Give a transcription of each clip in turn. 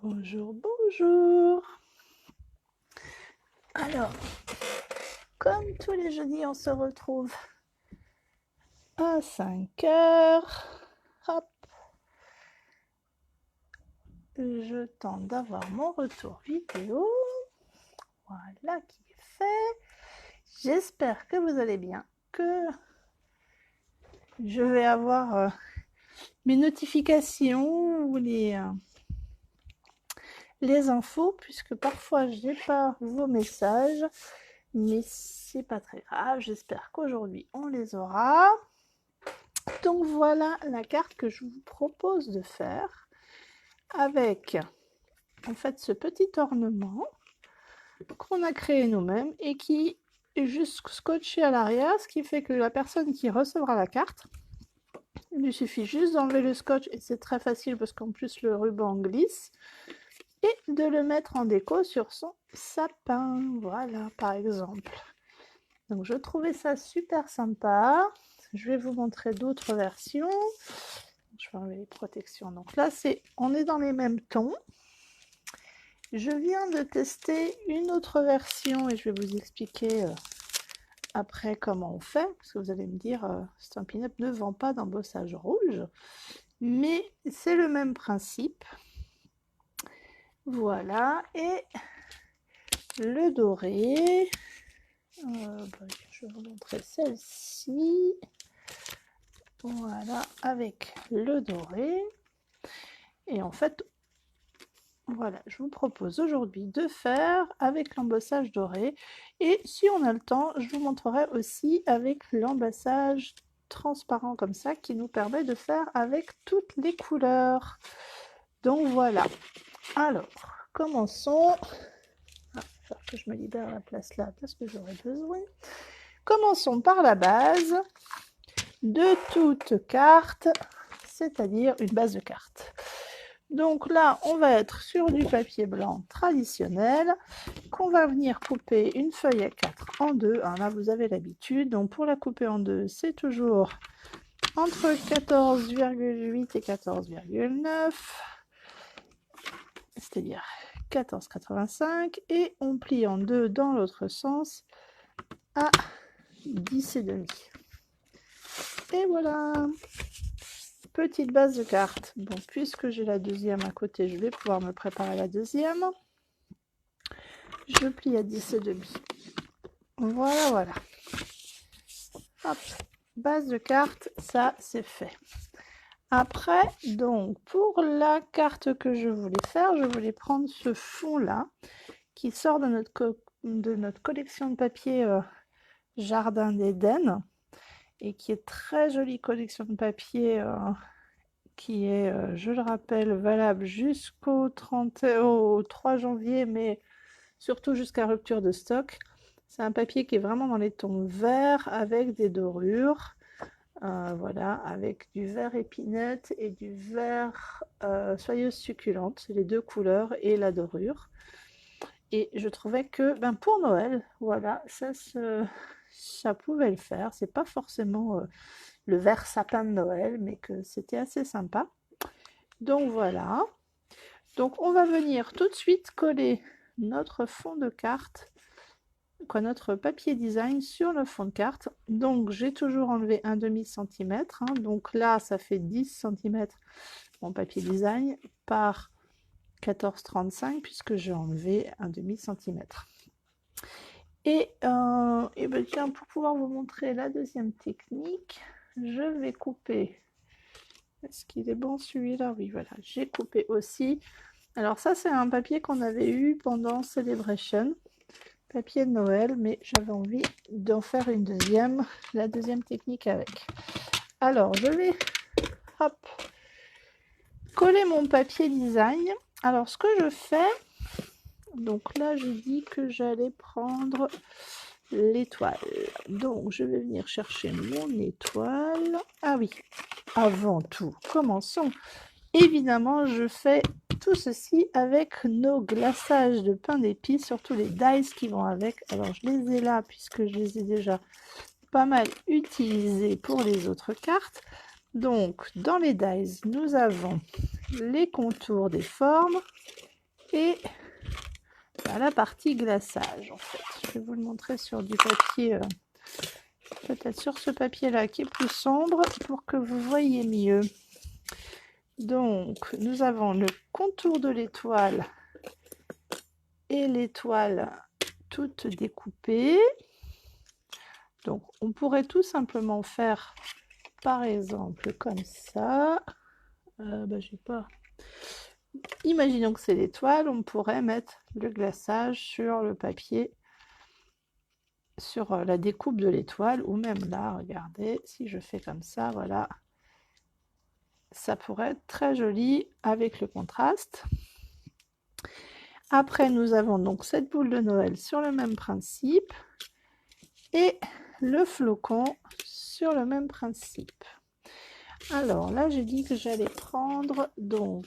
Bonjour, bonjour. Alors, comme tous les jeudis, on se retrouve à 5 heures. Hop. Je tente d'avoir mon retour vidéo. Voilà qui est fait. J'espère que vous allez bien, que je vais avoir mes notifications ou les infos, puisque parfois je n'ai pas vos messages, mais c'est pas très grave. J'espère qu'aujourd'hui on les aura. Donc voilà la carte que je vous propose de faire avec en fait ce petit ornement qu'on a créé nous-mêmes et qui est juste scotché à l'arrière, ce qui fait que la personne qui recevra la carte, il lui suffit juste d'enlever le scotch et c'est très facile parce qu'en plus le ruban glisse et de le mettre en déco sur son sapin, voilà par exemple. Donc je trouvais ça super sympa. Je vais vous montrer d'autres versions. Je vais enlever les protections. Donc là, on est dans les mêmes tons. Je viens de tester une autre version et je vais vous expliquer après comment on fait. Parce que vous allez me dire, Stampin' Up ne vend pas d'embossage rouge. Mais c'est le même principe. Voilà. Et le doré. Je vais vous montrer celle-ci. Voilà, avec le doré. Et en fait, voilà, je vous propose aujourd'hui de faire avec l'embossage doré. Et si on a le temps, je vous montrerai aussi avec l'embossage transparent comme ça, qui nous permet de faire avec toutes les couleurs. Donc voilà. Alors, commençons. Il va falloir que je me libère la place là, parce que j'aurai besoin. Commençons par la base de toute carte, c'est-à-dire une base de carte. Donc là, on va être sur du papier blanc traditionnel qu'on va venir couper une feuille A4 en deux. Alors là, vous avez l'habitude. Donc pour la couper en deux, c'est toujours entre 14,8 et 14,9, c'est-à-dire 14,85. Et on plie en deux dans l'autre sens à 10,5. Et voilà. Petite base de carte. Bon, puisque j'ai la deuxième à côté, je vais pouvoir me préparer la deuxième. Je plie à 10,5. Voilà, voilà. Hop, base de carte, ça c'est fait. Après, donc, pour la carte que je voulais faire, je voulais prendre ce fond-là, qui sort de notre collection de papier Jardin d'Éden, et qui est très jolie collection de papier qui est, je le rappelle, valable jusqu'au 3 janvier, mais surtout jusqu'à rupture de stock. C'est un papier qui est vraiment dans les tons verts avec des dorures. Voilà, avec du vert épinette et du vert soyeuse succulente. C'est les deux couleurs et la dorure. Et je trouvais que pour Noël, voilà, ça pouvait le faire. C'est pas forcément le vert sapin de Noël, mais que c'était assez sympa. Donc voilà. Donc on va venir tout de suite coller notre fond de carte, notre papier design sur le fond de carte. Donc j'ai toujours enlevé un demi-centimètre. Donc là, ça fait 10 cm mon papier design par 14,35 puisque j'ai enlevé un demi-centimètre. Et tiens, pour pouvoir vous montrer la deuxième technique, je vais couper. Est-ce qu'il est bon celui-là? Oui, voilà, j'ai coupé aussi. Alors ça, c'est un papier qu'on avait eu pendant Celebration, papier de Noël, mais j'avais envie d'en faire une deuxième, la deuxième technique avec. Alors, je vais, hop, coller mon papier design. Alors, ce que je fais, donc là, j'ai dit que j'allais prendre l'étoile. Donc, je vais venir chercher mon étoile. Ah oui, avant tout, commençons. Évidemment, je fais tout ceci avec nos glaçages de pain d'épices, surtout les dies qui vont avec. Alors, je les ai là puisque je les ai déjà pas mal utilisés pour les autres cartes. Donc, dans les dies, nous avons les contours des formes, et la partie glaçage en fait. Je vais vous le montrer sur du papier, peut-être sur ce papier là qui est plus sombre pour que vous voyez mieux. Donc nous avons le contour de l'étoile et l'étoile toute découpée. Donc on pourrait tout simplement faire par exemple comme ça. J'ai pas. Imaginons que c'est l'étoile, on pourrait mettre le glaçage sur le papier, sur la découpe de l'étoile, ou même là, regardez, si je fais comme ça, voilà, ça pourrait être très joli avec le contraste. Après, nous avons donc cette boule de Noël sur le même principe et le flocon sur le même principe. Alors là, j'ai dit que j'allais prendre donc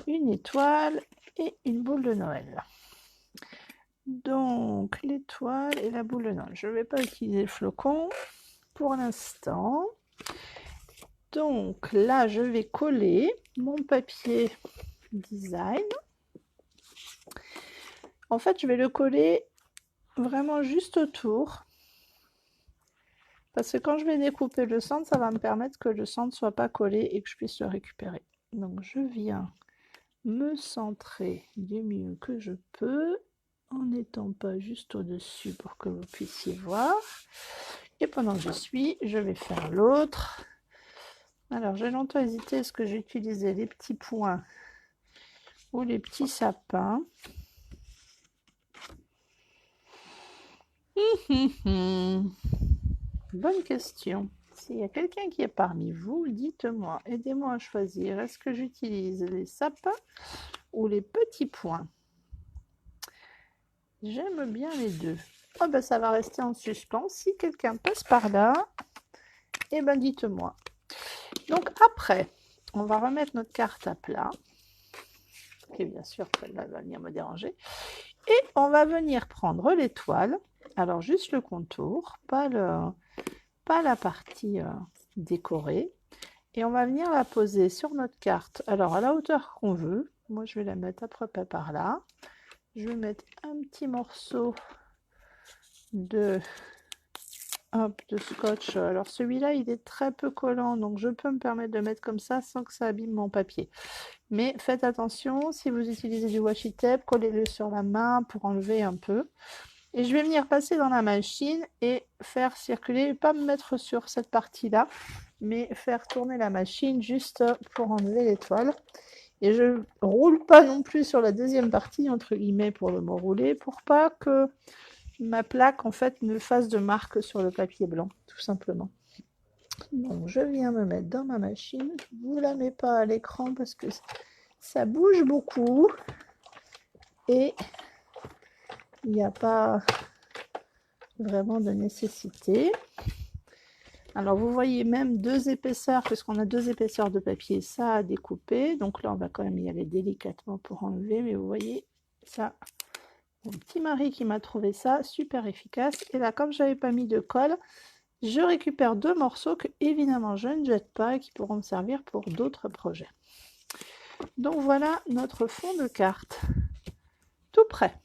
une étoile et une boule de Noël. Donc l'étoile et la boule de Noël. Je ne vais pas utiliser le flocon pour l'instant. Donc là, je vais coller mon papier design. En fait, je vais le coller vraiment juste autour. Parce que quand je vais découper le centre, ça va me permettre que le centre ne soit pas collé et que je puisse le récupérer. Donc je viens me centrer du mieux que je peux, en n'étant pas juste au-dessus pour que vous puissiez voir. Et pendant que je suis, je vais faire l'autre. Alors j'ai longtemps hésité, est-ce que j'utilisais les petits points ou les petits sapins. Bonne question. S'il y a quelqu'un qui est parmi vous, dites-moi, aidez-moi à choisir. Est-ce que j'utilise les sapins ou les petits points? J'aime bien les deux. Oh ben ça va rester en suspens. Si quelqu'un passe par là, eh ben dites-moi. Donc après, on va remettre notre carte à plat. Et bien sûr, celle-là va venir me déranger. Et on va venir prendre l'étoile. Alors juste le contour, pas la partie décorée. Et on va venir la poser sur notre carte. Alors à la hauteur qu'on veut. Moi je vais la mettre à peu près par là. Je vais mettre un petit morceau de scotch. Alors celui-là il est très peu collant, donc je peux me permettre de mettre comme ça sans que ça abîme mon papier. Mais faites attention, si vous utilisez du washi tape, collez-le sur la main pour enlever un peu. Et je vais venir passer dans la machine et faire circuler, pas me mettre sur cette partie-là, mais faire tourner la machine juste pour enlever l'étoile. Et je ne roule pas non plus sur la deuxième partie, entre guillemets, pour le mot rouler, pour pas que ma plaque, en fait, me fasse de marque sur le papier blanc, tout simplement. Donc, je viens me mettre dans ma machine. Je ne vous la mets pas à l'écran parce que ça bouge beaucoup. Et il n'y a pas vraiment de nécessité. Alors vous voyez même deux épaisseurs, puisqu'on a deux épaisseurs de papier, ça a découpé. Donc là on va quand même y aller délicatement pour enlever, mais vous voyez ça, mon petit mari qui m'a trouvé ça super efficace. Et là comme j'avais pas mis de colle, je récupère deux morceaux que évidemment je ne jette pas et qui pourront me servir pour d'autres projets. Donc voilà notre fond de carte, tout prêt.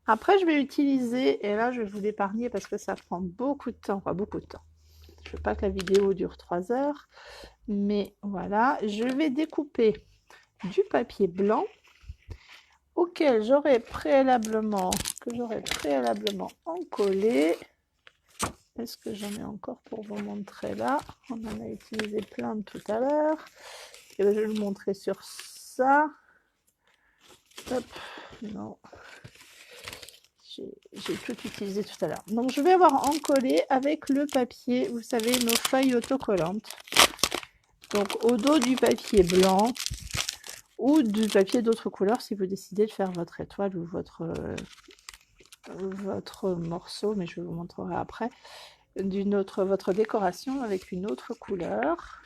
Après je vais utiliser, et là je vais vous l'épargner parce que ça prend beaucoup de temps, enfin beaucoup de temps. Je ne veux pas que la vidéo dure 3 heures, mais voilà, je vais découper du papier blanc auquel j'aurais préalablement encollé. Est-ce que j'en ai encore pour vous montrer là? On en a utilisé plein de tout à l'heure. Et bien, je vais le montrer sur ça. Hop, non. J'ai tout utilisé tout à l'heure. Donc je vais avoir encollé avec le papier, vous savez, nos feuilles autocollantes. Donc au dos du papier blanc ou du papier d'autres couleurs si vous décidez de faire votre étoile ou votre morceau, mais je vous montrerai après, votre décoration avec une autre couleur.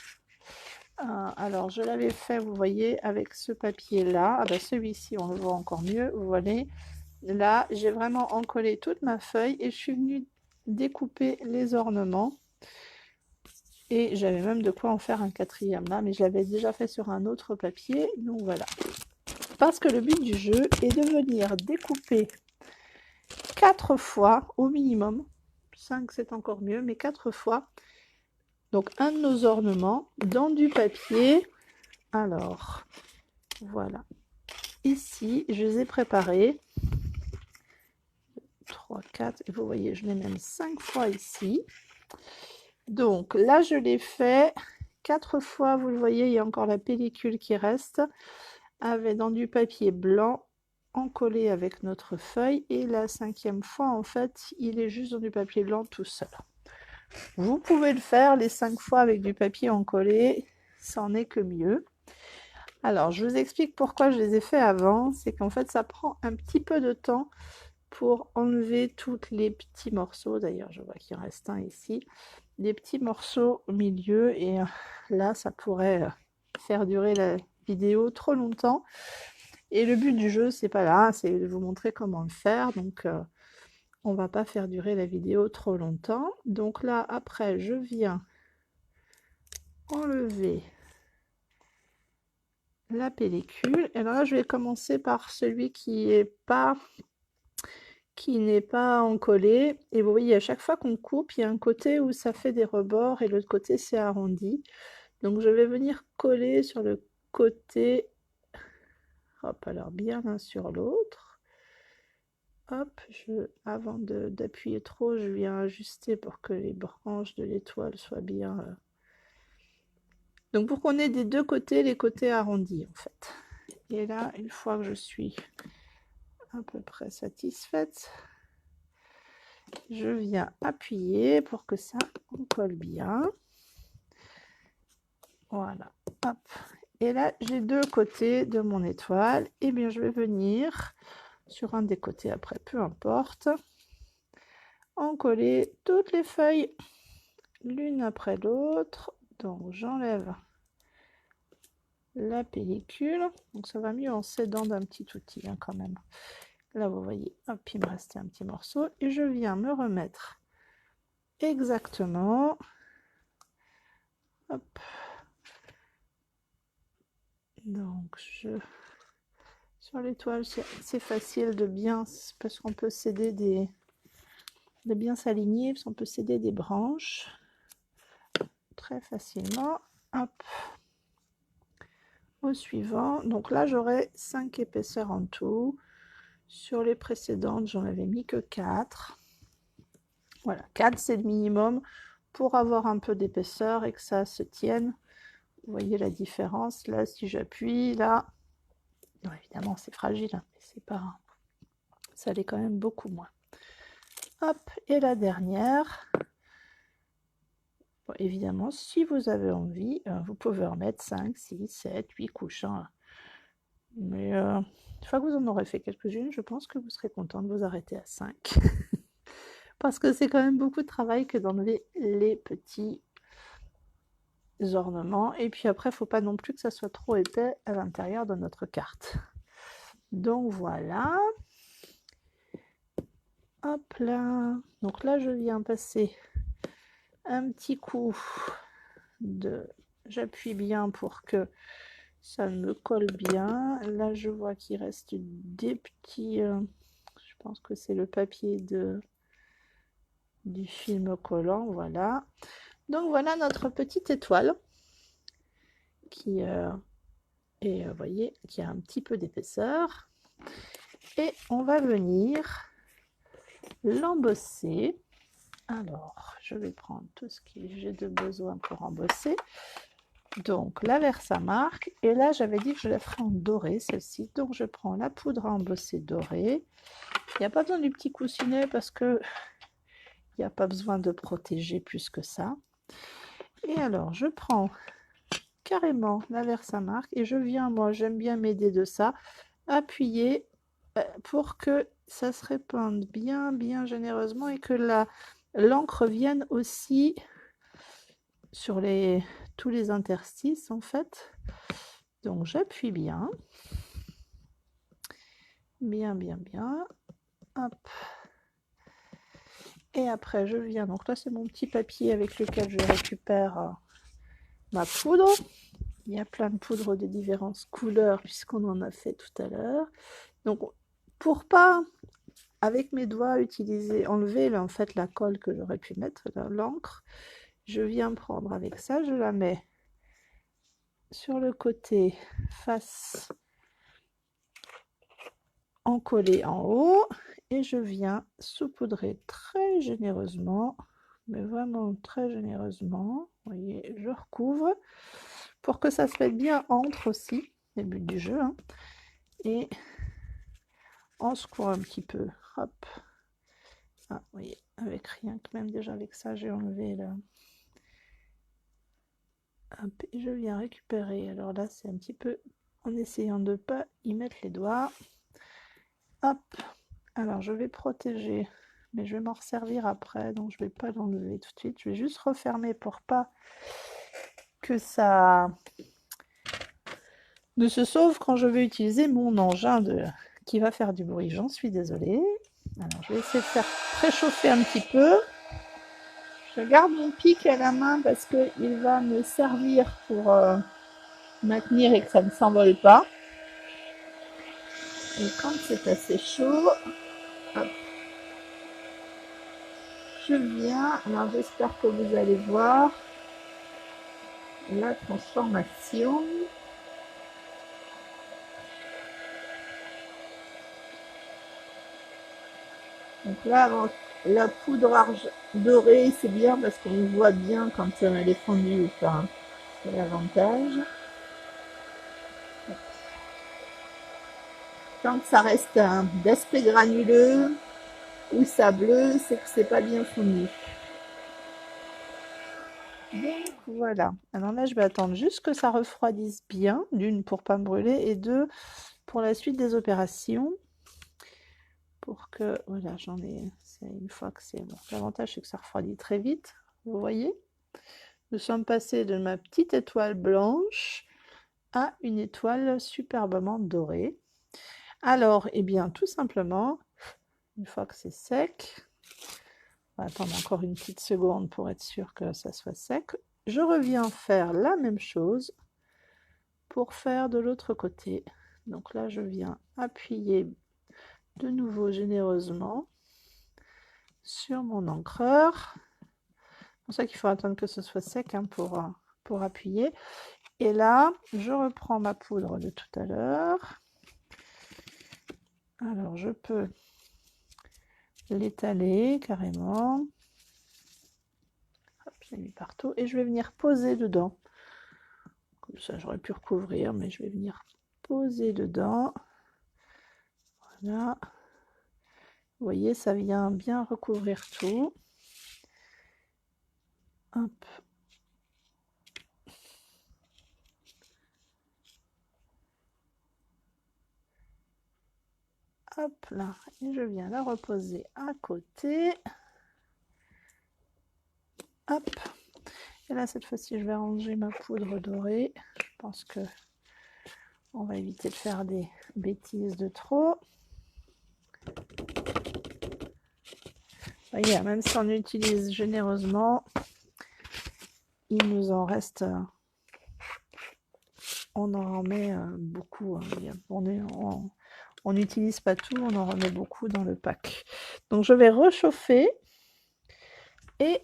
Alors je l'avais fait, vous voyez, avec ce papier là. Ah ben, celui-ci on le voit encore mieux, vous voyez. Là, j'ai vraiment encollé toute ma feuille et je suis venue découper les ornements. Et j'avais même de quoi en faire un quatrième là, mais je l'avais déjà fait sur un autre papier. Donc voilà. Parce que le but du jeu est de venir découper 4 fois au minimum, 5 c'est encore mieux, mais 4 fois, donc un de nos ornements dans du papier. Alors, voilà. Ici, je les ai préparés. 3, 4, et vous voyez, je les mets même 5 fois ici. Donc là, je l'ai fait 4 fois, vous le voyez, il y a encore la pellicule qui reste, avec dans du papier blanc, encollé avec notre feuille, et la 5e fois, en fait, il est juste dans du papier blanc tout seul. Vous pouvez le faire les 5 fois avec du papier encollé, ça en est que mieux. Alors, je vous explique pourquoi je les ai fait avant, c'est qu'en fait, ça prend un petit peu de temps pour enlever tous les petits morceaux. D'ailleurs, je vois qu'il en reste un ici. Des petits morceaux au milieu, et là, ça pourrait faire durer la vidéo trop longtemps. Et le but du jeu, c'est pas là, c'est de vous montrer comment le faire. Donc, on va pas faire durer la vidéo trop longtemps. Donc là, après, je viens enlever la pellicule. Et là, je vais commencer par celui qui n'est pas encollé. Et vous voyez, à chaque fois qu'on coupe, il y a un côté où ça fait des rebords et l'autre côté, c'est arrondi. Donc, je vais venir coller sur le côté, hop, alors bien l'un sur l'autre. Hop, avant d'appuyer trop, je viens ajuster pour que les branches de l'étoile soient bien... Donc, pour qu'on ait des deux côtés, les côtés arrondis, en fait. Et là, une fois que je suis à peu près satisfaite, je viens appuyer pour que ça colle bien. Voilà, hop. Et là, j'ai deux côtés de mon étoile. Et bien, je vais venir sur un des côtés, après, peu importe, encoller toutes les feuilles l'une après l'autre. Donc, j'enlève la pellicule. Donc, ça va mieux en s'aidant d'un petit outil, hein, quand même. Là, vous voyez, hop, il me restait un petit morceau. Et je viens me remettre exactement. Hop. Donc, sur l'étoile, c'est facile de bien, parce qu'on peut s'aider de bien s'aligner, parce qu'on peut s'aider des branches très facilement. Hop. Au suivant. Donc là, j'aurai 5 épaisseurs en tout. Sur les précédentes, j'en avais mis que 4. Voilà, 4 c'est le minimum pour avoir un peu d'épaisseur et que ça se tienne. Vous voyez la différence là, si j'appuie là, non, évidemment c'est fragile, hein, mais c'est pas, ça l'est quand même beaucoup moins. Hop, et la dernière, bon, évidemment si vous avez envie, vous pouvez en mettre 5, 6, 7, 8 couches, hein. Mais une fois que vous en aurez fait quelques-unes, je pense que vous serez content de vous arrêter à 5. Parce que c'est quand même beaucoup de travail que d'enlever les petits ornements. Et puis après, il ne faut pas non plus que ça soit trop épais à l'intérieur de notre carte. Donc voilà. Hop là. Donc là, je viens passer un petit coup de... J'appuie bien pour que ça me colle bien. Là, je vois qu'il reste des petits... je pense que c'est le papier du film collant. Voilà. Donc voilà notre petite étoile qui vous voyez, qui a un petit peu d'épaisseur. Et on va venir l'embosser. Alors, je vais prendre tout ce que j'ai de besoin pour embosser. Donc, la Versamark. Et là, j'avais dit que je la ferais en doré, celle-ci. Donc, je prends la poudre à embosser dorée. Il n'y a pas besoin du petit coussinet parce que il n'y a pas besoin de protéger plus que ça. Et alors, je prends carrément la Versamark et je viens, moi, j'aime bien m'aider de ça, appuyer pour que ça se répande bien, bien généreusement et que l'encre vienne aussi sur tous les interstices, en fait. Donc, j'appuie bien. Bien, bien, bien. Hop. Et après, je viens. Donc là, c'est mon petit papier avec lequel je récupère ma poudre. Il y a plein de poudres de différentes couleurs puisqu'on en a fait tout à l'heure. Donc, pour pas, avec mes doigts, enlever en fait la colle que j'aurais pu mettre, l'encre, je viens prendre avec ça, je la mets sur le côté face encollée en haut et je viens saupoudrer très généreusement, mais vraiment très généreusement. Vous voyez, je recouvre pour que ça se mette bien entre aussi, c'est le but du jeu, hein. Et on secoue un petit peu, hop. Ah, vous voyez, avec rien que même déjà avec ça, j'ai enlevé là. Hop, et je viens récupérer. Alors là, c'est un petit peu en essayant de ne pas y mettre les doigts. Hop. Alors, je vais protéger, mais je vais m'en resservir après, donc je ne vais pas l'enlever tout de suite. Je vais juste refermer pour pas que ça ne se sauve quand je vais utiliser mon engin qui va faire du bruit. J'en suis désolée. Alors, je vais essayer de faire préchauffer un petit peu. Je garde mon pic à la main parce qu'il va me servir pour maintenir et que ça ne s'envole pas. Et quand c'est assez chaud, hop, je viens. Alors, j'espère que vous allez voir la transformation. Donc là, la poudre dorée, c'est bien parce qu'on voit bien quand elle est fondue ou pas. C'est l'avantage. Tant que ça reste d'aspect granuleux ou sableux, c'est que c'est pas bien fondu. Donc voilà. Alors là, je vais attendre juste que ça refroidisse bien, d'une pour pas me brûler et deux pour la suite des opérations. Pour que, voilà, j'en ai, c'est une fois que c'est bon. L'avantage, c'est que ça refroidit très vite, vous voyez. Nous sommes passés de ma petite étoile blanche à une étoile superbement dorée. Alors, eh bien, tout simplement, une fois que c'est sec, on va attendre encore une petite seconde pour être sûr que ça soit sec. Je reviens faire la même chose pour faire de l'autre côté. Donc là, je viens appuyer de nouveau généreusement sur mon encreur. C'est pour ça qu'il faut attendre que ce soit sec hein, pour appuyer. Et là, je reprends ma poudre de tout à l'heure. Alors, je peux l'étaler carrément. Hop, j'ai mis partout. Et je vais venir poser dedans. Comme ça, j'aurais pu recouvrir, mais je vais venir poser dedans. Voilà. Vous voyez, ça vient bien recouvrir tout. Hop. Hop là. Et je viens la reposer à côté. Hop. Et là, cette fois-ci, je vais ranger ma poudre dorée. Je pense que on va éviter de faire des bêtises de trop. Vous voyez, même si on utilise généreusement, il nous en reste, on en remet beaucoup. On n'utilise pas tout, on en remet beaucoup dans le pack. Donc je vais réchauffer et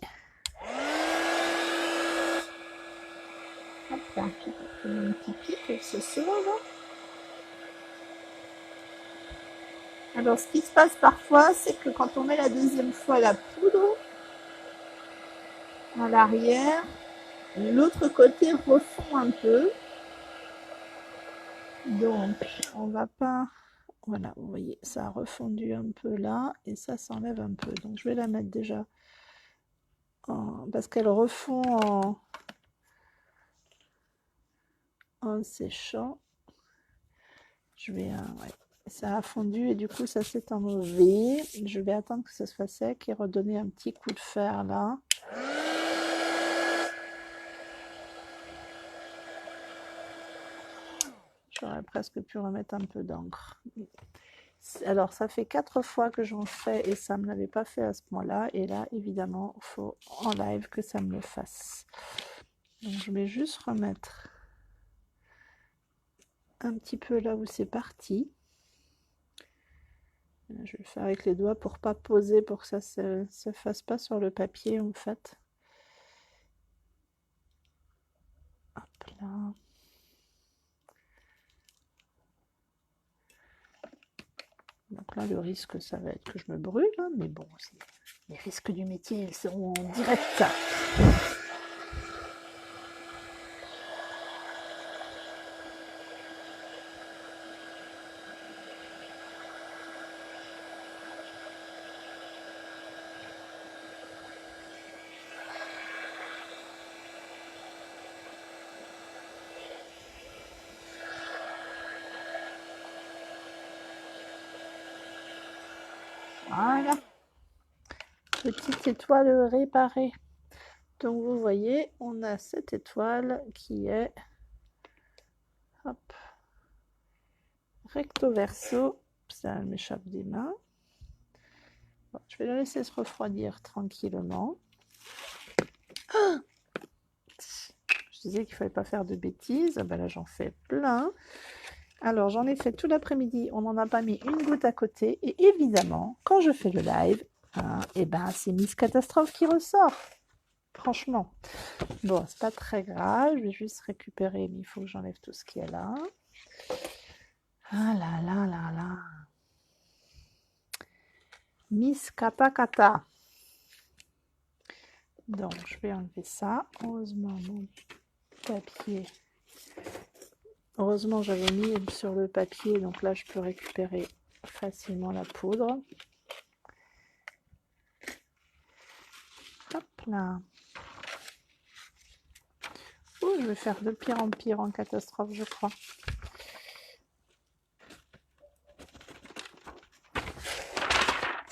hop, un petit pic, elle se sauve. Alors ce qui se passe parfois, c'est que quand on met la deuxième fois la poudre à l'arrière, l'autre côté refond un peu. Donc on va pas, voilà, vous voyez, ça a refondu un peu là et ça s'enlève un peu. Donc je vais la mettre déjà parce qu'elle refond en séchant. Je vais, ouais, ça a fondu et du coup ça s'est enlevé. Je vais attendre que ça soit sec et redonner un petit coup de fer là. J'aurais presque pu remettre un peu d'encre. Alors ça fait 4 fois que j'en fais et ça ne me l'avait pas fait à ce moment-là. Et là évidemment il faut en live que ça me le fasse. Donc je vais juste remettre un petit peu là où c'est parti. Je vais le faire avec les doigts pour pas poser, pour que ça se fasse pas sur le papier en fait. Hop là. Donc là, le risque, ça va être que je me brûle, hein, mais bon, les risques du métier, ils seront directs. Voilà. Petite étoile réparée. Donc vous voyez, on a cette étoile qui est hop, recto verso. Ça m'échappe des mains. Bon, je vais la laisser se refroidir tranquillement. Ah, je disais qu'il ne fallait pas faire de bêtises. Ben là, j'en fais plein. Alors, j'en ai fait tout l'après-midi. On n'en a pas mis une goutte à côté. Et évidemment, quand je fais le live, hein, et ben, c'est Miss Catastrophe qui ressort. Franchement. Bon, c'est pas très grave. Je vais juste récupérer, mais il faut que j'enlève tout ce qui est là. Ah là là là là. Miss Kapakata. Donc, je vais enlever ça. Heureusement, mon papier. Heureusement, j'avais mis sur le papier. Donc là, je peux récupérer facilement la poudre. Hop là. Oh, je vais faire de pire en catastrophe, je crois.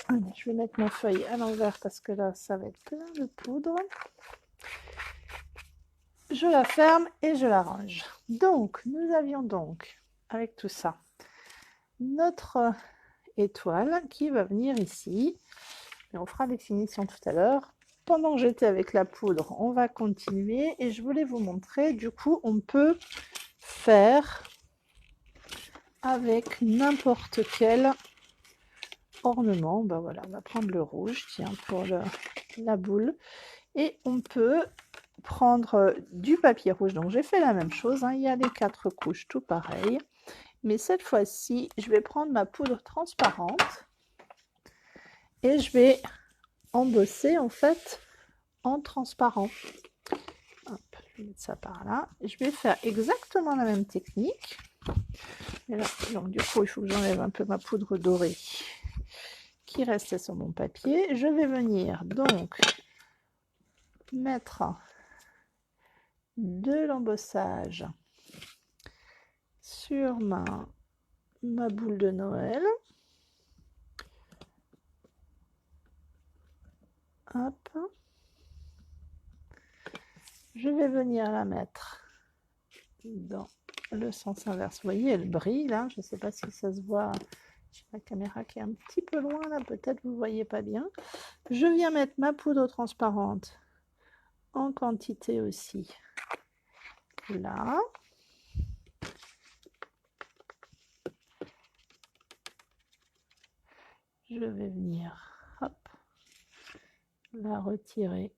Allez, je vais mettre ma feuille à l'envers parce que là, ça va être plein de poudre. Je la ferme et je la range. Donc, nous avions donc, avec tout ça, notre étoile qui va venir ici. Et on fera les finitions tout à l'heure. Pendant que j'étais avec la poudre, on va continuer. Et je voulais vous montrer, du coup, on peut faire avec n'importe quel ornement. Ben voilà, on va prendre le rouge, tiens, pour la boule. Et on peut prendre du papier rouge. Donc j'ai fait la même chose, hein. Il y a les 4 couches, tout pareil. Mais cette fois-ci, je vais prendre ma poudre transparente et je vais embosser en fait en transparent. Hop, je vais mettre ça par là. Je vais faire exactement la même technique. Et là, donc du coup, il faut que j'enlève un peu ma poudre dorée qui restait sur mon papier. Je vais venir donc mettre de l'embossage sur ma boule de Noël. Hop. Je vais venir la mettre dans le sens inverse. Vous voyez, elle brille là. Je ne sais pas si ça se voit. J'ai la caméra qui est un petit peu loin là. Peut-être vous ne voyez pas bien. Je viens mettre ma poudre transparente en quantité aussi. Là. Je vais venir, hop, la retirer,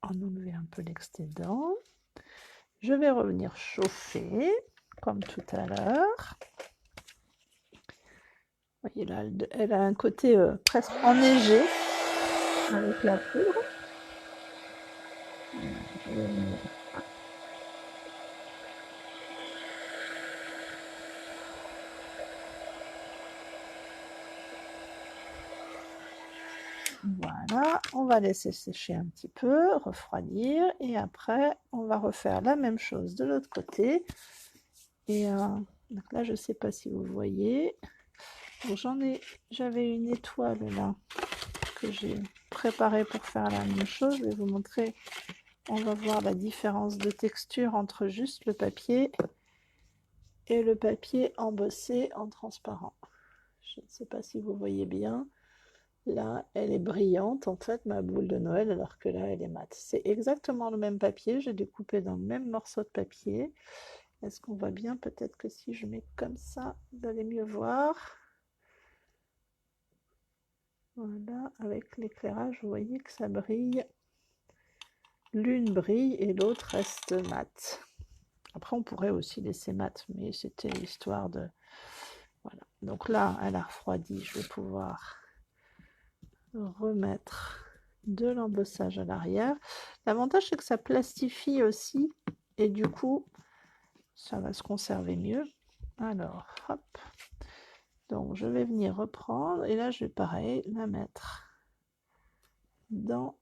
en enlever un peu l'excédent. Je vais revenir chauffer, comme tout à l'heure. Vous voyez là, elle a un côté presque enneigé avec la poudre. Je vais venir. Voilà, on va laisser sécher un petit peu, refroidir, et après on va refaire la même chose de l'autre côté. Et donc là, je ne sais pas si vous voyez. J'avais une étoile là que j'ai préparée pour faire la même chose. Je vais vous montrer. On va voir la différence de texture entre juste le papier et le papier embossé en transparent. Je ne sais pas si vous voyez bien. Là, elle est brillante, en fait, ma boule de Noël, alors que là, elle est mate. C'est exactement le même papier. J'ai découpé dans le même morceau de papier. Est-ce qu'on voit bien? Peut-être que si je mets comme ça, vous allez mieux voir. Voilà, avec l'éclairage, vous voyez que ça brille. L'une brille et l'autre reste mat. Après, on pourrait aussi laisser mat, mais c'était l'histoire de... Voilà. Donc là, elle a refroidi. Je vais pouvoir remettre de l'embossage à l'arrière. L'avantage, c'est que ça plastifie aussi. Et du coup, ça va se conserver mieux. Alors, hop. Donc, je vais venir reprendre. Et là, je vais pareil, la mettre dans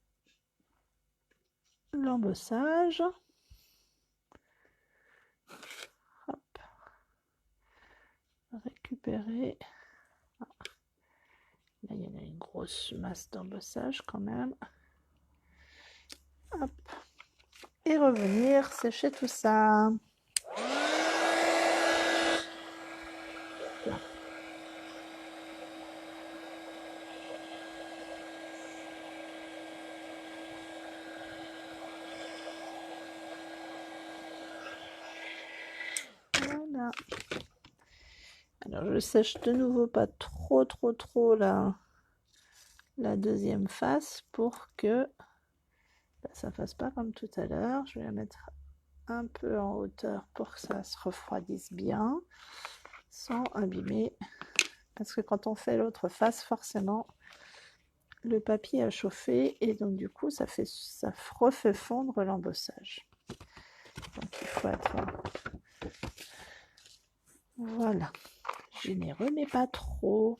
l'embossage. Hop. Récupérer. Ah. Là, il y en a une grosse masse d'embossage quand même. Hop. Et revenir sécher tout ça. Là. Voilà. Alors, je sèche de nouveau pas trop la deuxième face pour que ça fasse pas comme tout à l'heure. Je vais la mettre un peu en hauteur pour que ça se refroidisse bien sans abîmer, parce que quand on fait l'autre face, forcément le papier a chauffé et donc du coup ça refait fondre l'embossage. Donc il faut être... Voilà, généreux mais pas trop.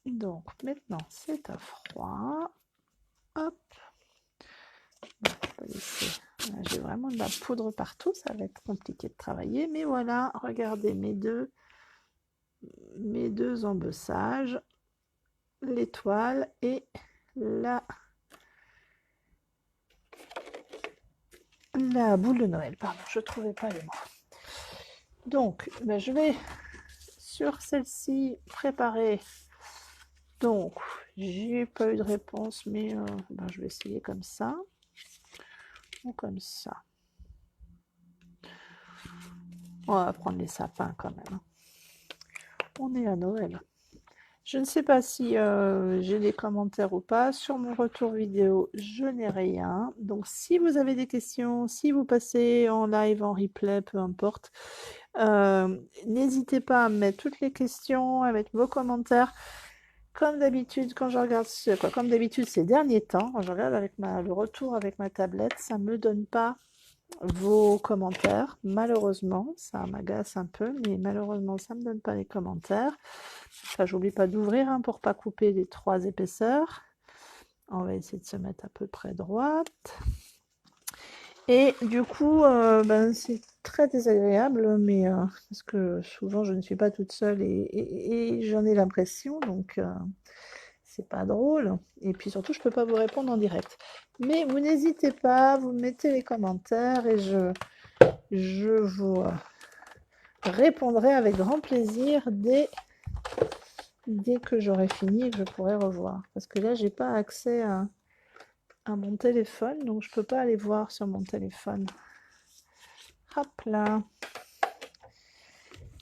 Donc maintenant c'est à froid. Hop. J'ai vraiment de la poudre partout, ça va être compliqué de travailler, mais voilà, regardez mes deux embossages, l'étoile et la boule de Noël. Pardon, je ne trouvais pas les mots. Donc, je vais sur celle-ci préparer. Donc, j'ai pas eu de réponse, mais je vais essayer comme ça ou comme ça. On va prendre les sapins quand même. On est à Noël. Je ne sais pas si j'ai des commentaires ou pas. Sur mon retour vidéo, je n'ai rien. Donc, si vous avez des questions, si vous passez en live, en replay, peu importe, n'hésitez pas à mettre toutes les questions, à mettre vos commentaires. Comme d'habitude, quand je regarde, comme d'habitude ces derniers temps, quand je regarde avec le retour avec ma tablette, ça ne me donne pas vos commentaires. Malheureusement, ça m'agace un peu, mais malheureusement, ça ne me donne pas les commentaires. Enfin, j'oublie pas d'ouvrir pour pas couper les 3 épaisseurs. On va essayer de se mettre à peu près droite. Et du coup, c'est très désagréable, mais parce que souvent je ne suis pas toute seule et j'en ai l'impression, donc c'est pas drôle. Et puis surtout, je peux pas vous répondre en direct. Mais vous n'hésitez pas, vous mettez les commentaires et je vous répondrai avec grand plaisir dès que j'aurai fini et que je pourrai revoir. Parce que là, j'ai pas accès à mon téléphone, donc je peux pas aller voir sur mon téléphone. Hop là.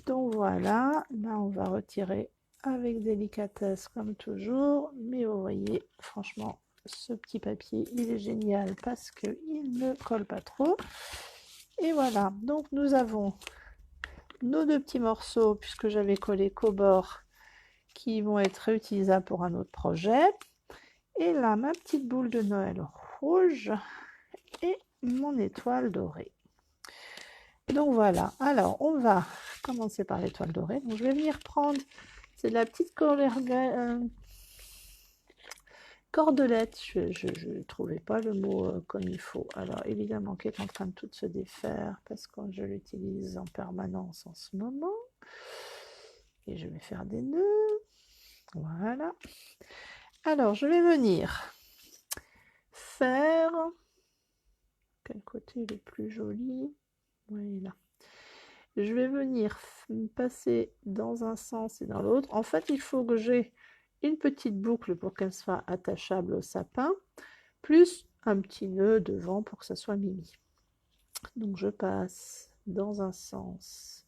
Donc voilà, là on va retirer avec délicatesse comme toujours, mais vous voyez, franchement, ce petit papier, il est génial parce qu'il ne colle pas trop. Et voilà, donc nous avons nos 2 petits morceaux, puisque j'avais collé qu'au bord, qui vont être réutilisables pour un autre projet. Et là, ma petite boule de Noël rouge et mon étoile dorée. Donc voilà, alors on va commencer par l'étoile dorée. Donc je vais venir prendre, c'est de la petite cordelette, je ne trouvais pas le mot comme il faut. Alors évidemment qui est en train de tout se défaire parce que je l'utilise en permanence en ce moment. Et je vais faire des nœuds. Voilà. Alors je vais venir faire... Quel côté est le plus joli? Voilà. Je vais venir passer dans un sens et dans l'autre. En fait, il faut que j'ai une petite boucle pour qu'elle soit attachable au sapin, plus un petit nœud devant pour que ça soit mimi. Donc je passe dans un sens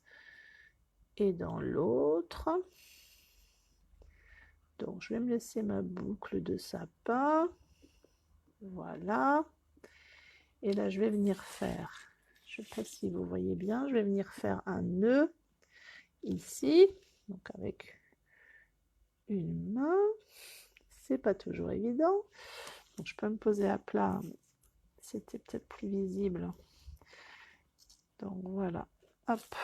et dans l'autre. Donc je vais me laisser ma boucle de sapin. Voilà. Et là je vais venir faire, je ne sais pas si vous voyez bien, je vais venir faire un nœud ici, donc avec une main. C'est pas toujours évident. Donc je peux me poser à plat, c'était peut-être plus visible. Donc voilà, hop.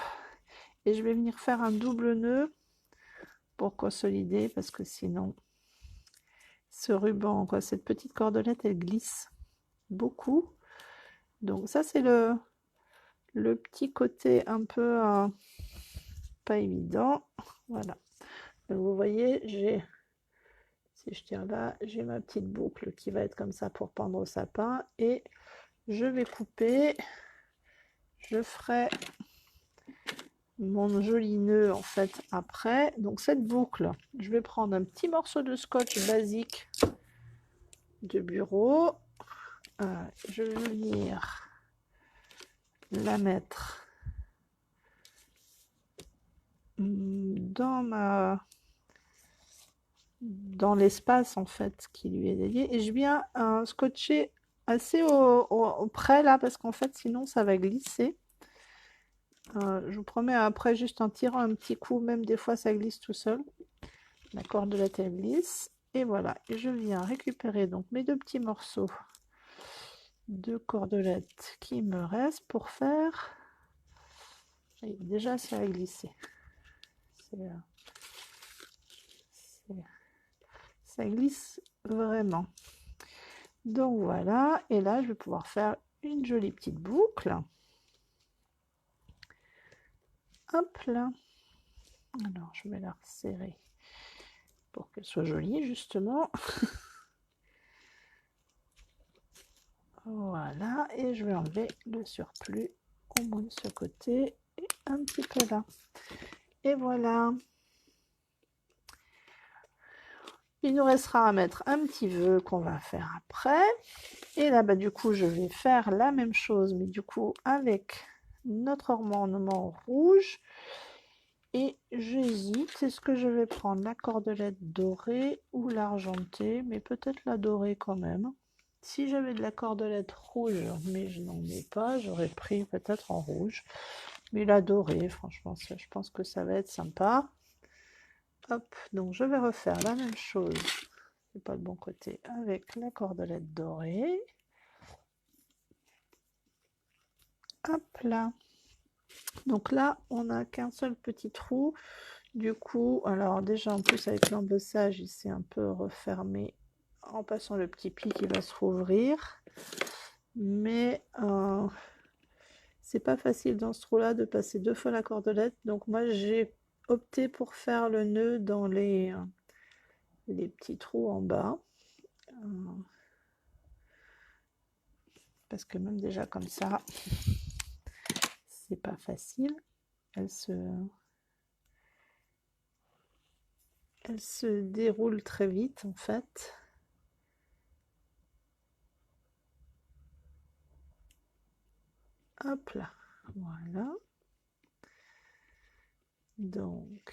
Et je vais venir faire un double nœud pour consolider, parce que sinon, ce ruban, quoi, cette petite cordelette, elle glisse beaucoup. Donc ça, c'est le petit côté un peu pas évident. Voilà. Donc vous voyez, j'ai, si je tire là, j'ai ma petite boucle qui va être comme ça pour pendre au sapin. Et je vais couper. Je ferai mon joli nœud en fait après. Donc cette boucle, je vais prendre un petit morceau de scotch basique de bureau. Je vais venir la mettre dans l'espace en fait qui lui est dédié, et je viens scotcher assez au près là, parce qu'en fait sinon ça va glisser. Je vous promets, après juste en tirant un petit coup, même des fois ça glisse tout seul, la cordelette elle glisse. Et voilà, et je viens récupérer donc mes deux petits morceaux de cordelette qui me restent pour faire, et déjà ça a glissé, ça glisse vraiment. Donc voilà, et là je vais pouvoir faire une jolie petite boucle. Hop là. Alors je vais la resserrer pour qu'elle soit jolie justement. Voilà, et je vais enlever le surplus au moins de ce côté et un petit peu là. Et voilà. Il nous restera à mettre un petit vœu qu'on va faire après. Et là, bah, du coup, je vais faire la même chose, mais du coup, avec notre ornement rouge. Et j'hésite, est-ce que je vais prendre la cordelette dorée ou l'argentée, mais peut-être la dorée quand même. Si j'avais de la cordelette rouge, mais je n'en ai pas, j'aurais pris peut-être en rouge. Mais la dorée, franchement, je pense que ça va être sympa. Hop, donc je vais refaire la même chose, c'est pas le bon côté, avec la cordelette dorée. Hop là. Donc là, on n'a qu'un seul petit trou. Du coup, alors déjà en plus avec l'embossage, il s'est un peu refermé en passant le petit pli qui va se rouvrir. Mais c'est pas facile dans ce trou-là de passer deux fois la cordelette. Donc moi, j'ai opté pour faire le nœud dans les petits trous en bas. Parce que même déjà comme ça, c'est pas facile. Elle se déroule très vite en fait. Hop là, voilà. Donc,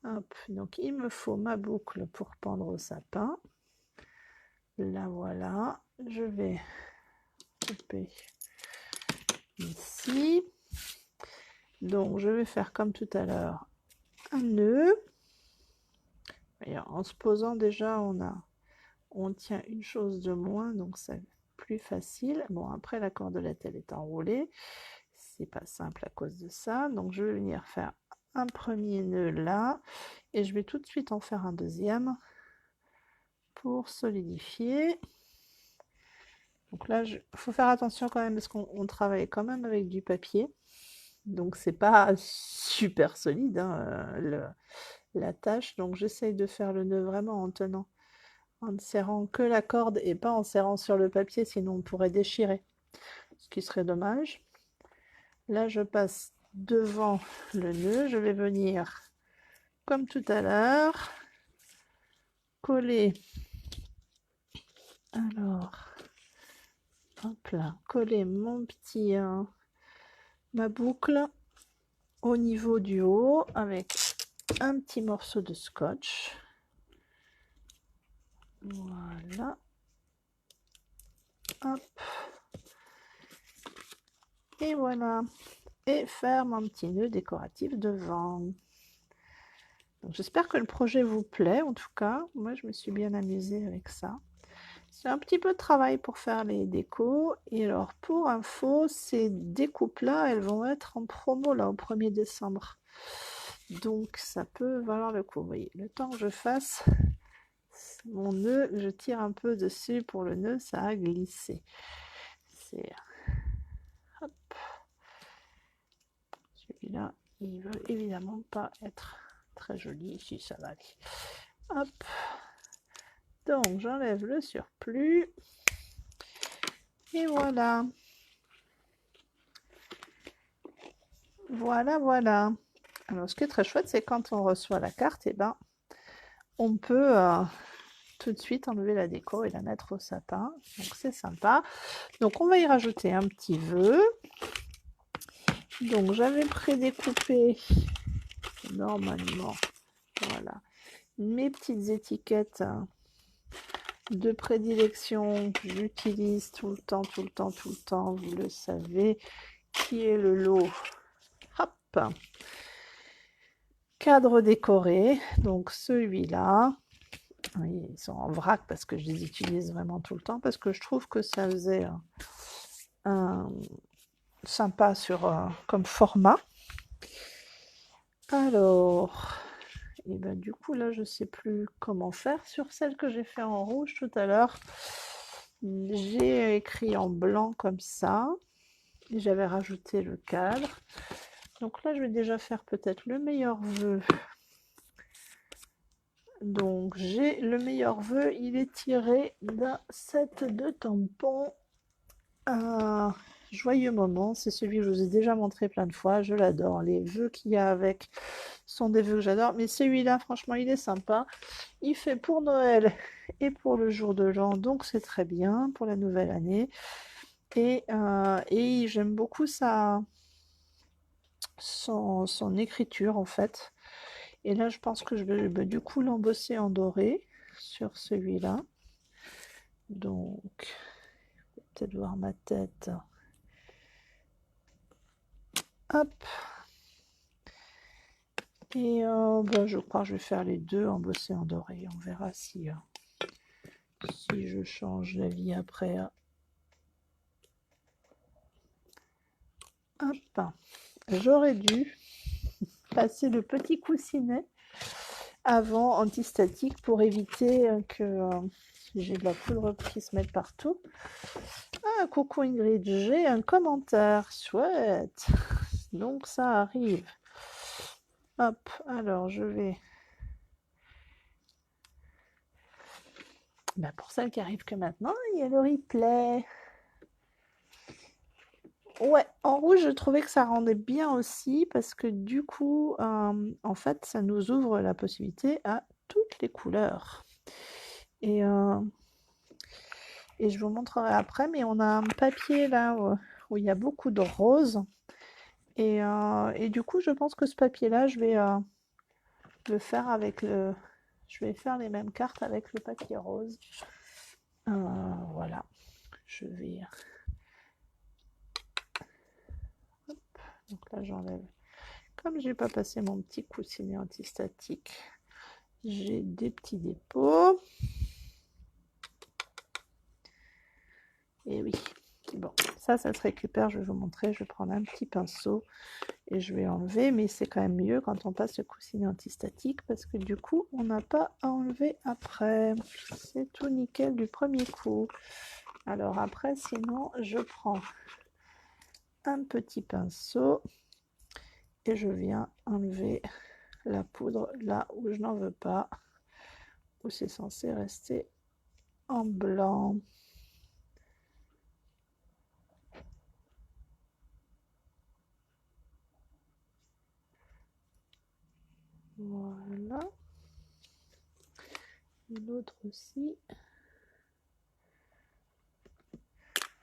hop, donc il me faut ma boucle pour pendre au sapin. La voilà, je vais couper ici. Donc je vais faire comme tout à l'heure un nœud. Et en se posant déjà, on tient une chose de moins, donc c'est plus facile. Bon, après la cordelette elle est enroulée, c'est pas simple à cause de ça. Donc je vais venir faire un premier nœud là, et je vais tout de suite en faire un deuxième pour solidifier. Donc là, il faut faire attention quand même, parce qu'on travaille quand même avec du papier. Donc c'est pas super solide hein, la tâche. Donc j'essaye de faire le nœud vraiment en tenant, en ne serrant que la corde et pas en serrant sur le papier, sinon on pourrait déchirer, ce qui serait dommage. Là, je passe devant le nœud. Je vais venir, comme tout à l'heure, coller. Alors, hop là, coller mon petit ma boucle au niveau du haut avec un petit morceau de scotch. Voilà. Hop. Et voilà. Et faire mon petit nœud décoratif devant. J'espère que le projet vous plaît. En tout cas, moi, je me suis bien amusée avec ça. C'est un petit peu de travail pour faire les décos. Et alors, pour info, ces découpes-là, elles vont être en promo là au 1er décembre. Donc, ça peut valoir le coup. Vous voyez, le temps que je fasse mon nœud, je tire un peu dessus pour le nœud, ça a glissé. C'est... Hop. Celui-là, il ne veut évidemment pas être très joli. Ici, ça va aller. Hop. Donc, j'enlève le surplus. Et voilà. Voilà, voilà. Alors, ce qui est très chouette, c'est quand on reçoit la carte, et ben, on peut tout de suite enlever la déco et la mettre au sapin. Donc, c'est sympa. Donc, on va y rajouter un petit vœu. Donc, j'avais prédécoupé normalement, voilà, mes petites étiquettes de prédilection que j'utilise tout le temps, vous le savez, qui est le lot, hop, cadre décoré, donc celui-là, oui, ils sont en vrac parce que je les utilise vraiment tout le temps, parce que je trouve que ça faisait sympa comme format. Alors, et ben du coup là je sais plus comment faire sur celle que j'ai fait en rouge tout à l'heure. J'ai écrit en blanc comme ça et j'avais rajouté le cadre. Donc là je vais déjà faire peut-être le meilleur vœu. Donc j'ai le meilleur vœu, il est tiré d'un set de tampons. Joyeux moment, c'est celui que je vous ai déjà montré plein de fois, je l'adore. Les vœux qu'il y a avec sont des vœux que j'adore, mais celui-là, franchement, il est sympa. Il fait pour Noël et pour le jour de l'an, donc c'est très bien pour la nouvelle année. Et j'aime beaucoup son écriture, en fait. Et là, je pense que je vais du coup l'embosser en doré sur celui-là. Donc, peut-être voir ma tête. Hop. Et ben, je crois que je vais faire les deux embossés en doré. On verra si je change d'avis après. Hop. J'aurais dû passer le petit coussinet avant antistatique pour éviter que j'ai de la poudre qui se mette partout. Ah, coucou Ingrid, j'ai un commentaire. Chouette. Donc ça arrive. Hop, alors je vais... Ben, pour celle qui arrive que maintenant, il y a le replay. Ouais, en rouge, je trouvais que ça rendait bien aussi parce que du coup, en fait, ça nous ouvre la possibilité à toutes les couleurs. Et je vous montrerai après, mais on a un papier là où il y a beaucoup de roses. Et du coup, je pense que ce papier-là, je vais le faire avec le... Je vais faire les mêmes cartes avec le papier rose. Voilà, je vais... Hop. Donc là, j'enlève. Comme j'ai pas passé mon petit coussinet antistatique, j'ai des petits dépôts. Et oui, bon, ça se récupère, je vais vous montrer. Je vais prendre un petit pinceau et je vais enlever, mais c'est quand même mieux quand on passe le coussinet antistatique parce que du coup, on n'a pas à enlever après. C'est tout nickel du premier coup. Alors après, sinon, je prends un petit pinceau et je viens enlever la poudre là où je n'en veux pas, où c'est censé rester en blanc. Voilà. L'autre aussi.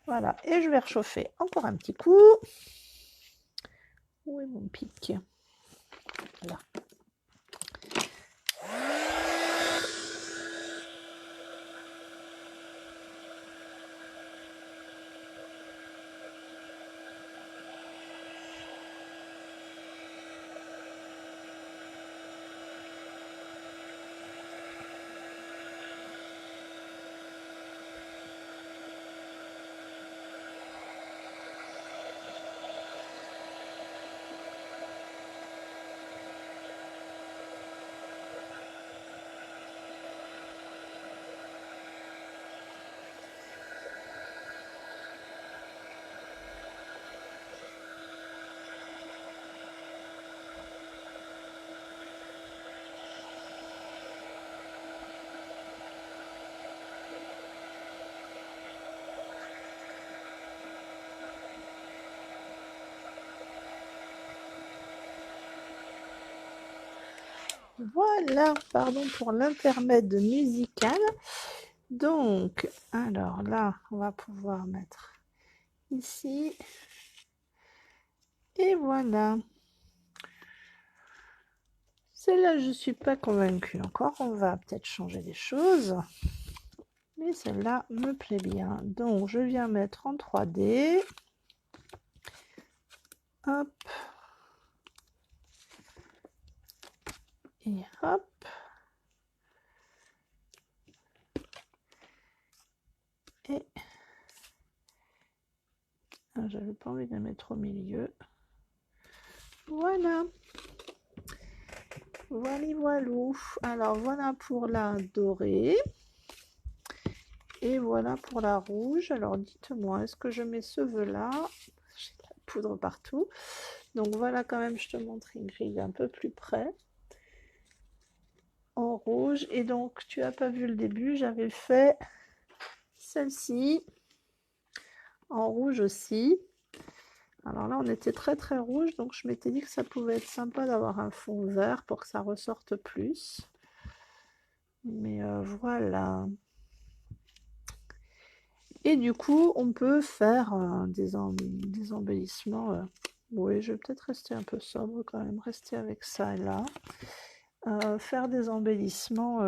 Voilà, et je vais réchauffer encore un petit coup. Où est mon pic? Là. Voilà, pardon pour l'intermède musical. Donc, alors là, on va pouvoir mettre ici. Et voilà. Celle-là, je ne suis pas convaincue encore. On va peut-être changer des choses. Mais celle-là me plaît bien. Donc, je viens mettre en 3D. Hop. Et hop. Et j'avais pas envie de la mettre au milieu. Voilà. Voilou. Alors, voilà pour la dorée. Et voilà pour la rouge. Alors, dites-moi, est-ce que je mets ce vœu-là? J'ai de la poudre partout. Donc, voilà, quand même, je te montre une grille un peu plus près. En rouge. Et donc, tu n'as pas vu le début, j'avais fait celle-ci en rouge aussi. Alors là, on était très très rouge, donc je m'étais dit que ça pouvait être sympa d'avoir un fond vert pour que ça ressorte plus. Mais voilà. Et du coup, on peut faire des embellissements. Oui, je vais peut-être rester un peu sobre quand même, rester avec ça et là. Faire des embellissements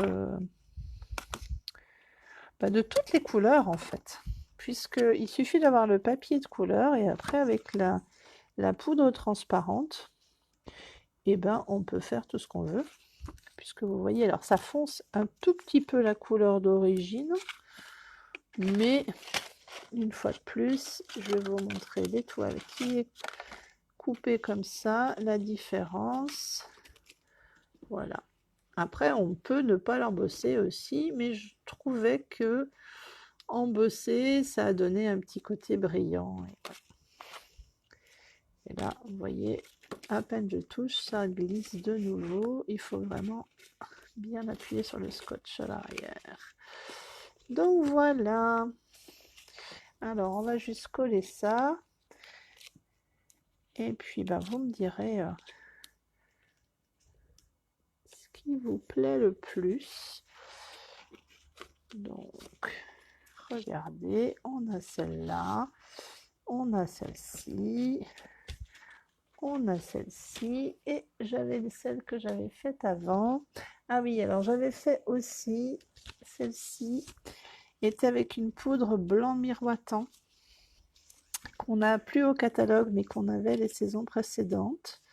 de toutes les couleurs en fait. Puisqu'il suffit d'avoir le papier de couleur et après avec la poudre transparente, et ben on peut faire tout ce qu'on veut. Puisque vous voyez, alors ça fonce un tout petit peu la couleur d'origine, mais une fois de plus, je vais vous montrer l'étoile qui est coupée comme ça, la différence. Voilà. Après, on peut ne pas l'embosser aussi, mais je trouvais que embosser, ça a donné un petit côté brillant. Et là, vous voyez, à peine je touche, ça glisse de nouveau. Il faut vraiment bien appuyer sur le scotch à l'arrière. Donc voilà. Alors, on va juste coller ça. Et puis, vous me direz ce qui vous plaît le plus. Donc, regardez, on a celle-là, on a celle-ci, on a celle-ci, et j'avais celle que j'avais faite avant. Ah oui, alors j'avais fait aussi celle-ci, était avec une poudre blanc miroitant, qu'on n'a plus au catalogue, mais qu'on avait les saisons précédentes.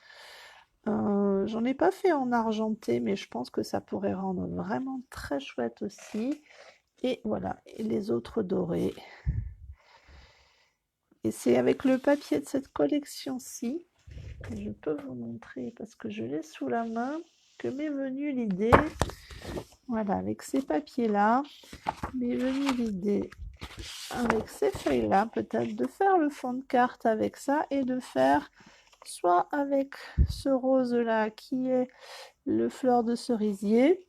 J'en ai pas fait en argenté, mais je pense que ça pourrait rendre vraiment très chouette aussi. Et voilà, et les autres dorés. Et c'est avec le papier de cette collection-ci, je peux vous montrer parce que je l'ai sous la main, que m'est venue l'idée, voilà, avec ces papiers-là, m'est venue l'idée, avec ces feuilles-là, peut-être de faire le fond de carte avec ça et de faire soit avec ce rose-là qui est le fleur de cerisier,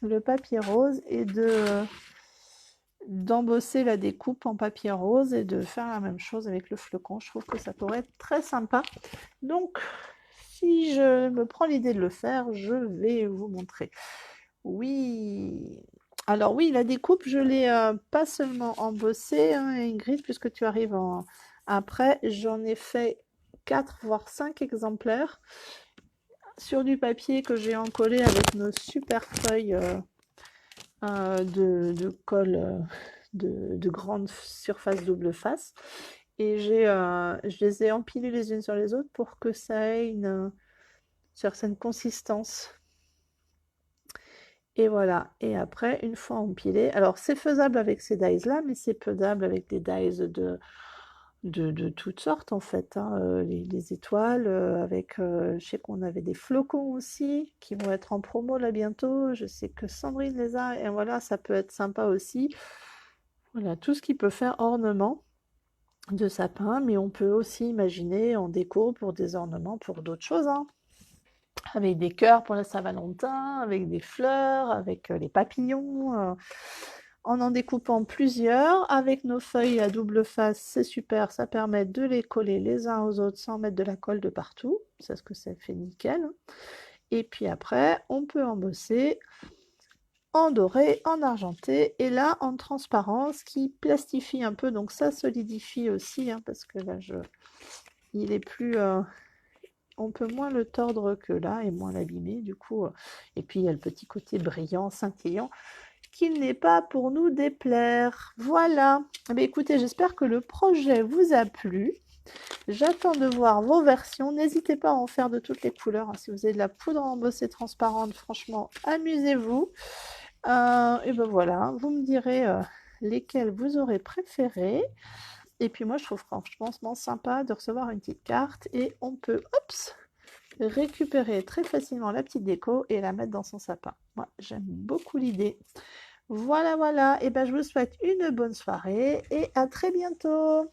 le papier rose, et d'embosser la découpe en papier rose et de faire la même chose avec le flocon. Je trouve que ça pourrait être très sympa. Donc, si je me prends l'idée de le faire, je vais vous montrer. Oui, Alors oui, la découpe, je l'ai pas seulement embossée, hein, Ingrid, puisque tu arrives après. J'en ai fait 4 voire 5 exemplaires sur du papier que j'ai encollé avec nos super feuilles de colle de grande surface double face. Et je les ai empilées les unes sur les autres pour que ça ait une certaine consistance. Et voilà. Et après, une fois empilé, alors c'est faisable avec ces dies-là, mais c'est faisable avec des dies de toutes sortes en fait, hein. Les étoiles, avec, je sais qu'on avait des flocons aussi qui vont être en promo là bientôt. Je sais que Sandrine les a, et voilà, ça peut être sympa aussi. Voilà, tout ce qui peut faire ornement de sapin, mais on peut aussi imaginer en déco pour des ornements pour d'autres choses, hein. Avec des cœurs pour la Saint-Valentin, avec des fleurs, avec les papillons, en découpant plusieurs. Avec nos feuilles à double face, c'est super, ça permet de les coller les uns aux autres sans mettre de la colle de partout. C'est ce que ça fait nickel. Et puis après, on peut embosser en doré, en argenté, et là en transparence qui plastifie un peu, donc ça solidifie aussi, hein, parce que là il est plus, on peut moins le tordre que là et moins l'abîmer du coup. Et puis il y a le petit côté brillant, scintillant, qu'il n'est pas pour nous déplaire. Voilà. Eh bien, écoutez, j'espère que le projet vous a plu. J'attends de voir vos versions. N'hésitez pas à en faire de toutes les couleurs, hein. Si vous avez de la poudre embossée transparente, franchement, amusez-vous. Et ben voilà, vous me direz lesquels vous aurez préféré. Et puis moi, je trouve franchement sympa de recevoir une petite carte et on peut, oups, récupérer très facilement la petite déco et la mettre dans son sapin. Moi, j'aime beaucoup l'idée. Voilà, voilà. Et ben, je vous souhaite une bonne soirée et à très bientôt.